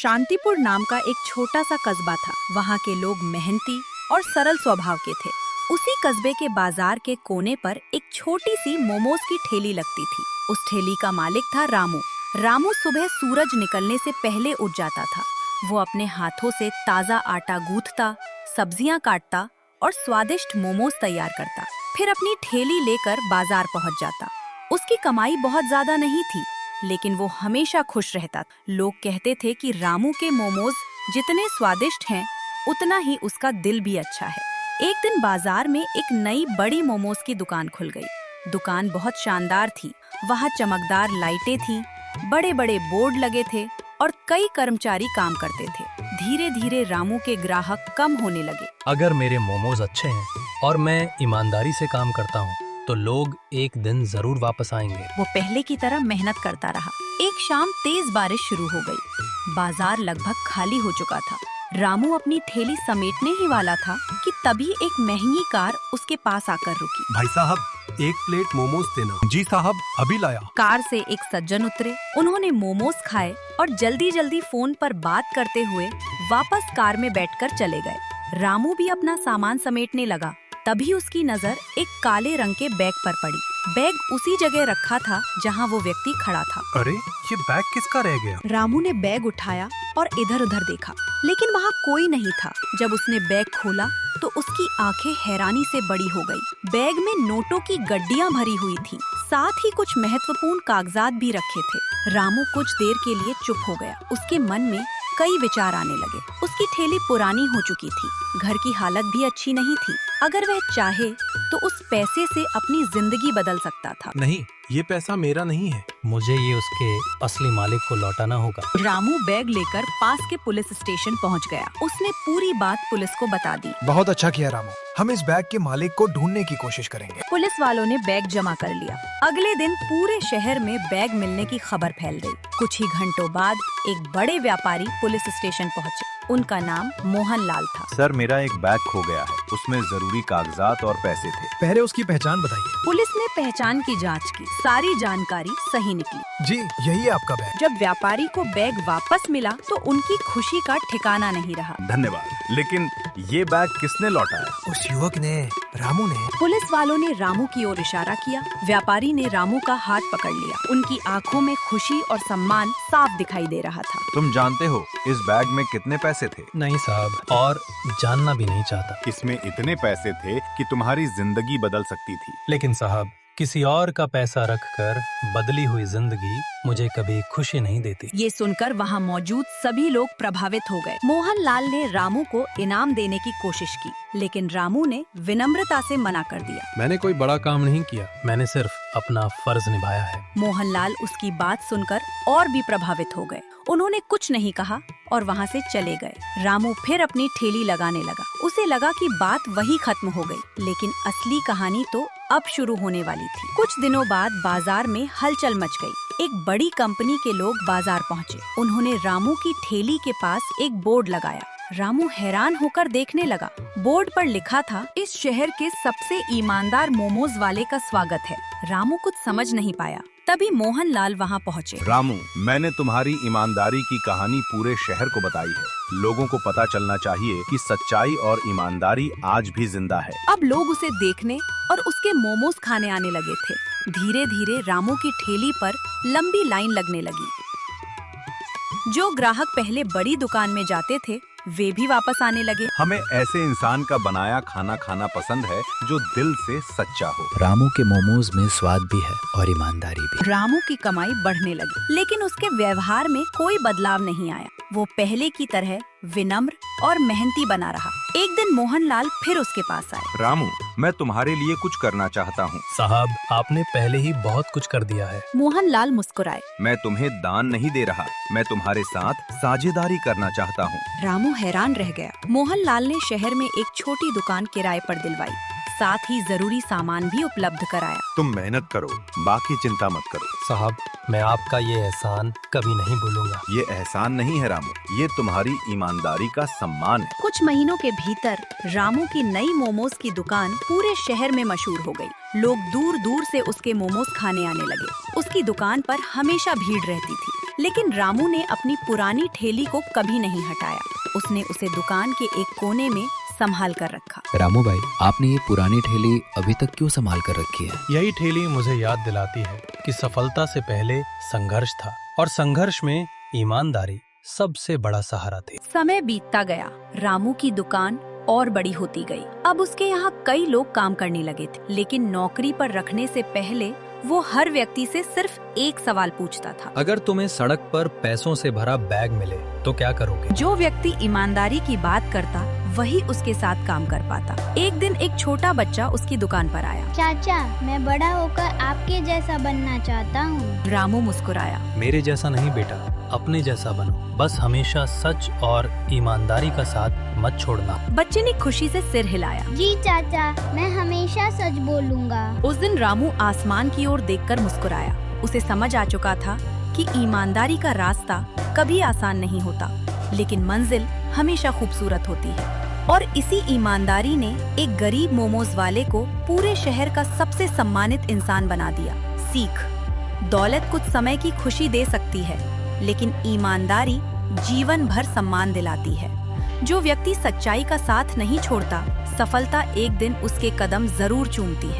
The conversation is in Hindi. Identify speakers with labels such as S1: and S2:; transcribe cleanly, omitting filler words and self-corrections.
S1: शांतिपुर नाम का एक छोटा सा कस्बा था। वहाँ के लोग मेहनती और सरल स्वभाव के थे। उसी कस्बे के बाजार के कोने पर एक छोटी सी मोमोज की ठेली लगती थी। उस ठेली का मालिक था रामू। रामू सुबह सूरज निकलने से पहले उठ जाता था। वो अपने हाथों से ताज़ा आटा गूंथता, सब्जियां काटता और स्वादिष्ट मोमोज तैयार करता। फिर अपनी ठेली लेकर बाजार पहुंच जाता। उसकी कमाई बहुत ज्यादा नहीं थी, लेकिन वो हमेशा खुश रहता। लोग कहते थे कि रामू के मोमोज जितने स्वादिष्ट हैं, उतना ही उसका दिल भी अच्छा है। एक दिन बाजार में एक नई बड़ी मोमोज की दुकान खुल गई। दुकान बहुत शानदार थी। वहाँ चमकदार लाइटें थीं, बड़े बड़े बोर्ड लगे थे और कई कर्मचारी काम करते थे। धीरे धीरे रामू के ग्राहक कम होने लगे।
S2: अगर मेरे मोमोज अच्छे हैं और मैं ईमानदारी से काम करता हूँ, तो लोग एक दिन जरूर वापस आएंगे।
S1: वो पहले की तरह मेहनत करता रहा। एक शाम तेज बारिश शुरू हो गई। बाजार लगभग खाली हो चुका था। रामू अपनी ठेली समेटने ही वाला था कि तभी एक महंगी कार उसके पास आकर रुकी।
S3: भाई साहब, एक प्लेट मोमोज देना। जी साहब, अभी लाया।
S1: कार से एक सज्जन उतरे। उन्होंने मोमोज खाए और जल्दी जल्दी फोन पर बात करते हुए वापस कार में बैठकर चले गए। रामू भी अपना सामान समेटने लगा। तभी उसकी नजर एक काले रंग के बैग पर पड़ी। बैग उसी जगह रखा था जहां वो व्यक्ति खड़ा था।
S3: अरे, ये बैग किसका रह गया?
S1: रामू ने बैग उठाया और इधर उधर देखा, लेकिन वहाँ कोई नहीं था। जब उसने बैग खोला तो उसकी आंखें हैरानी से बड़ी हो गई। बैग में नोटों की गड्डियां भरी हुई थी, साथ ही कुछ महत्वपूर्ण कागजात भी रखे थे। रामू कुछ देर के लिए चुप हो गया। उसके मन में कई विचार आने लगे। उसकी ठेली पुरानी हो चुकी थी, घर की हालत भी अच्छी नहीं थी। अगर वह चाहे तो उस पैसे से अपनी जिंदगी बदल सकता था।
S3: नहीं, ये पैसा मेरा नहीं है।
S2: मुझे ये उसके असली मालिक को लौटाना होगा।
S1: रामू बैग लेकर पास के पुलिस स्टेशन पहुंच गया। उसने पूरी बात पुलिस को बता दी।
S4: बहुत अच्छा किया रामू, हम इस बैग के मालिक को ढूंढने की कोशिश करेंगे।
S1: पुलिस वालों ने बैग जमा कर लिया। अगले दिन पूरे शहर में बैग मिलने की खबर फैल गई। कुछ ही घंटों बाद एक बड़े व्यापारी पुलिस स्टेशन पहुंचे। उनका नाम मोहन लाल था।
S5: सर, मेरा एक बैग खो गया है। उसमें जरूरी कागजात और पैसे थे।
S4: पहले उसकी पहचान बताइए।
S1: पुलिस ने पहचान की जांच की। सारी जानकारी सही निकली।
S4: जी, यही है आपका बैग।
S1: जब व्यापारी को बैग वापस मिला तो उनकी खुशी का ठिकाना नहीं रहा।
S5: धन्यवाद, लेकिन ये बैग किसने लौटाया?
S4: उस युवक ने, रामू ने।
S1: पुलिस वालों ने रामू की ओर इशारा किया। व्यापारी ने रामू का हाथ पकड़ लिया। उनकी आंखों में खुशी और सम्मान साफ दिखाई दे रहा था।
S5: तुम जानते हो इस बैग में कितने पैसे थे?
S2: नहीं साहब, और जानना भी नहीं चाहता।
S5: इसमें इतने पैसे थे कि तुम्हारी जिंदगी बदल सकती थी।
S2: लेकिन साहब, किसी और का पैसा रखकर बदली हुई जिंदगी मुझे कभी खुशी नहीं देती।
S1: ये सुनकर वहाँ मौजूद सभी लोग प्रभावित हो गए। मोहन लाल ने रामू को इनाम देने की कोशिश की, लेकिन रामू ने विनम्रता से मना कर दिया।
S3: मैंने कोई बड़ा काम नहीं किया।
S2: मैंने सिर्फ अपना फर्ज निभाया है।
S1: मोहन लाल उसकी बात सुनकर और भी प्रभावित हो गए। उन्होंने कुछ नहीं कहा और वहाँ से चले गए। रामू फिर अपनी ठेली लगाने लगा। उसे लगा कि बात वही खत्म हो गई, लेकिन असली कहानी तो अब शुरू होने वाली थी। कुछ दिनों बाद बाजार में हलचल मच गई। एक बड़ी कंपनी के लोग बाजार पहुँचे। उन्होंने रामू की ठेली के पास एक बोर्ड लगाया। रामू हैरान होकर देखने लगा। बोर्ड पर लिखा था, इस शहर के सबसे ईमानदार मोमोज वाले का स्वागत है। रामू कुछ समझ नहीं पाया। तभी मोहन लाल वहाँ पहुँचे।
S5: रामू, मैंने तुम्हारी ईमानदारी की कहानी पूरे शहर को बताई है। लोगों को पता चलना चाहिए कि सच्चाई और ईमानदारी आज भी जिंदा है।
S1: अब लोग उसे देखने और उसके मोमोज खाने आने लगे थे। धीरे धीरे रामू की ठेली पर लंबी लाइन लगने लगी। जो ग्राहक पहले बड़ी दुकान में जाते थे, वे भी वापस आने लगे।
S5: हमें ऐसे इंसान का बनाया खाना खाना पसंद है जो दिल से सच्चा हो।
S6: रामू के मोमोज में स्वाद भी है और ईमानदारी भी।
S1: रामू की कमाई बढ़ने लगी, लेकिन उसके व्यवहार में कोई बदलाव नहीं आया। वो पहले की तरह विनम्र और मेहनती बना रहा। एक दिन मोहन लाल फिर उसके पास आए।
S5: रामू, मैं तुम्हारे लिए कुछ करना चाहता हूँ।
S2: साहब, आपने पहले ही बहुत कुछ कर दिया है।
S1: मोहन लाल मुस्कुराए।
S5: मैं तुम्हें दान नहीं दे रहा, मैं तुम्हारे साथ साझेदारी करना चाहता हूँ।
S1: रामू हैरान रह गया। मोहन लाल ने शहर में एक छोटी दुकान किराए पर दिलवाई, साथ ही जरूरी सामान भी उपलब्ध कराया।
S5: तुम मेहनत करो, बाकी चिंता मत करो।
S2: साहब, मैं आपका ये एहसान कभी नहीं भूलूंगा।
S5: ये एहसान नहीं है रामू, ये तुम्हारी ईमानदारी का सम्मान है।
S1: कुछ महीनों के भीतर रामू की नई मोमोज की दुकान पूरे शहर में मशहूर हो गई। लोग दूर दूर से उसके मोमोज खाने आने लगे। उसकी दुकान पर हमेशा भीड़ रहती थी, लेकिन रामू ने अपनी पुरानी ठेली को कभी नहीं हटाया। उसने उसे दुकान के एक कोने में संभाल कर रखा।
S6: रामू भाई, आपने ये पुरानी ठेली अभी तक क्यों संभाल कर रखी है?
S2: यही ठेली मुझे याद दिलाती है कि सफलता से पहले संघर्ष था और संघर्ष में ईमानदारी सबसे बड़ा सहारा थी।
S1: समय बीतता गया, रामू की दुकान और बड़ी होती गई। अब उसके यहाँ कई लोग काम करने लगे थे, लेकिन नौकरी पर रखने से पहले वो हर व्यक्ति से सिर्फ एक सवाल पूछता था।
S2: अगर तुम्हें सड़क पर पैसों से भरा बैग मिले तो क्या करोगे?
S1: जो व्यक्ति ईमानदारी की बात करता वही उसके साथ काम कर पाता। एक दिन एक छोटा बच्चा उसकी दुकान पर आया।
S7: चाचा, मैं बड़ा होकर आपके जैसा बनना चाहता हूँ।
S1: रामू मुस्कुराया।
S2: मेरे जैसा नहीं बेटा, अपने जैसा बनो। बस हमेशा सच और ईमानदारी का साथ मत छोड़ना।
S1: बच्चे ने खुशी से सिर हिलाया।
S7: जी चाचा, मैं हमेशा सच बोलूँगा।
S1: उस दिन रामू आसमान की ओर देखकर मुस्कुराया। उसे समझ आ चुका था कि ईमानदारी का रास्ता कभी आसान नहीं होता, लेकिन मंजिल हमेशा खूबसूरत होती है। और इसी ईमानदारी ने एक गरीब मोमोज वाले को पूरे शहर का सबसे सम्मानित इंसान बना दिया। सीख: दौलत कुछ समय की खुशी दे सकती है, लेकिन ईमानदारी जीवन भर सम्मान दिलाती है। जो व्यक्ति सच्चाई का साथ नहीं छोड़ता, सफलता एक दिन उसके कदम जरूर चूमती है।